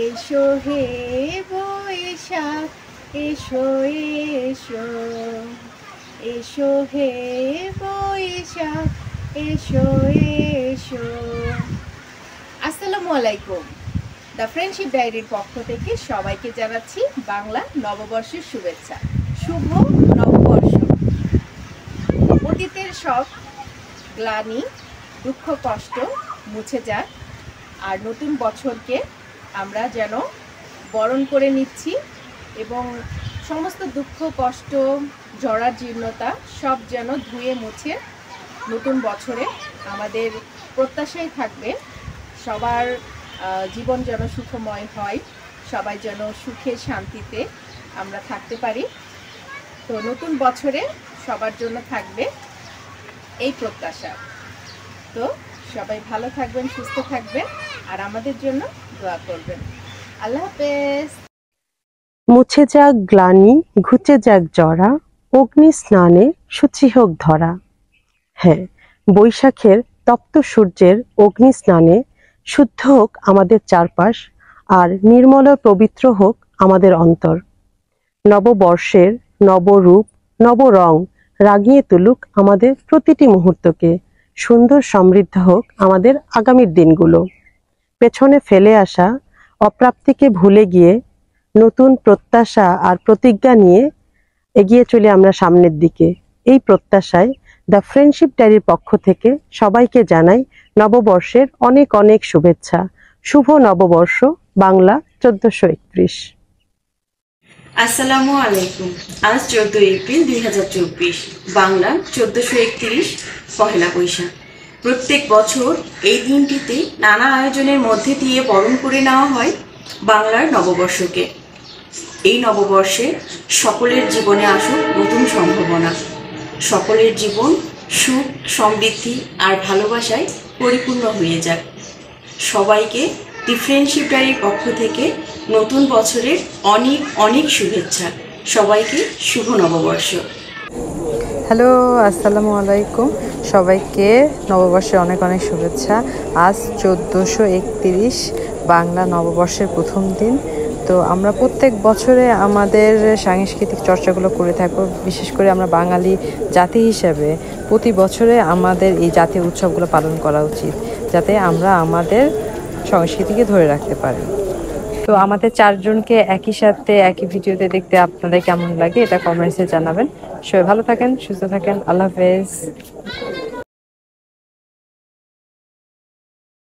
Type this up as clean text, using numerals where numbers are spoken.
এসো হে বৈশাখ এসো এসো, এসো হে বৈশাখ এসো এসো। আসসালামু আলাইকুম। দ্য ফ্রেন্ডশিপ ডায়েরির পক্ষ থেকে সবাইকে জানাচ্ছি বাংলা নববর্ষের শুভেচ্ছা। শুভ নববর্ষ। অতীতের সব গ্লানি, দুঃখ, কষ্ট মুছে যাক, আর নতুন বছরকে আমরা যেন বরণ করে নিচ্ছি এবং সমস্ত দুঃখ, কষ্ট, জরা জীর্ণতা সব যেন ধুয়ে মুছে নতুন বছরে আমাদের প্রত্যাশাই থাকবে সবার জীবন যেন সুখময় হয়, সবাই যেন সুখে শান্তিতে আমরা থাকতে পারি। তো নতুন বছরে সবার জন্য থাকবে এই প্রত্যাশা। তো সবাই ভালো থাকবেন, সুস্থ থাকবেন, আর আমাদের জন্য দোয়া করবেন। আল্লাহ হাফেজ। মুছে যাক গ্লানি, ঘুচে যাক জরা, অগ্নি স্নানে শুচি হোক ধরা। হ্যাঁ, বৈশাখের তপ্ত সূর্যের অগ্নি স্নানে শুদ্ধ হোক আমাদের চারপাশ, আর নির্মল ও পবিত্র হোক আমাদের অন্তর। নববর্ষের নবরূপ, নবরং রাগিয়ে তুলুক আমাদের প্রতিটি মুহূর্তকে। সুন্দর সমৃদ্ধ হোক আমাদের আগামীর দিনগুলো। পেছনে ফেলে আসা অপ্রাপ্তিকে ভুলে গিয়ে নতুন প্রত্যাশা আর প্রতিজ্ঞা নিয়ে এগিয়ে চলি আমরা সামনের দিকে। এই প্রত্যাশায় দ্য ফ্রেন্ডশিপ ডায়েরির পক্ষ থেকে সবাইকে জানাই নববর্ষের অনেক অনেক শুভেচ্ছা। শুভ নববর্ষ বাংলা 1431। আসসালামু আলাইকুম। আজ 14 এপ্রিল 2024, বাংলা 1431 পহেলা বৈশাখ। প্রত্যেক বছর এই দিনটিতে নানা আয়োজনের মধ্যে দিয়ে বরণ করে নেওয়া হয় বাংলার নববর্ষকে। এই নববর্ষে সকলের জীবনে আসুক নতুন সম্ভাবনা, সকলের জীবন সুখ, সমৃদ্ধি আর ভালোবাসায় পরিপূর্ণ হয়ে যাক। সবাইকে দি ফ্রেন্ডশিপ ডায়েরির পক্ষ থেকে নতুন বছরের অনেক অনেক শুভেচ্ছা। সবাইকে শুভ নববর্ষ। হ্যালো, আসসালামু আলাইকুম। সবাইকে নববর্ষের অনেক অনেক শুভেচ্ছা। আজ 1431 বাংলা নববর্ষের প্রথম দিন। তো আমরা প্রত্যেক বছরে আমাদের সাংস্কৃতিক চর্চাগুলো করে থাকবো। বিশেষ করে আমরা বাঙালি জাতি হিসেবে প্রতি বছরে আমাদের এই জাতীয় উৎসবগুলো পালন করা উচিত, যাতে আমরা আমাদের সংস্কৃতিকে ধরে রাখতে পারি। তো আমাদের চারজনকে একই সাথে একই ভিডিওতে দেখতে আপনাদের কেমন লাগে এটা কমেন্টসে জানাবেন। সবাই ভালো থাকেন, সুস্থ থাকেন। আল্লাহ হাফেজ।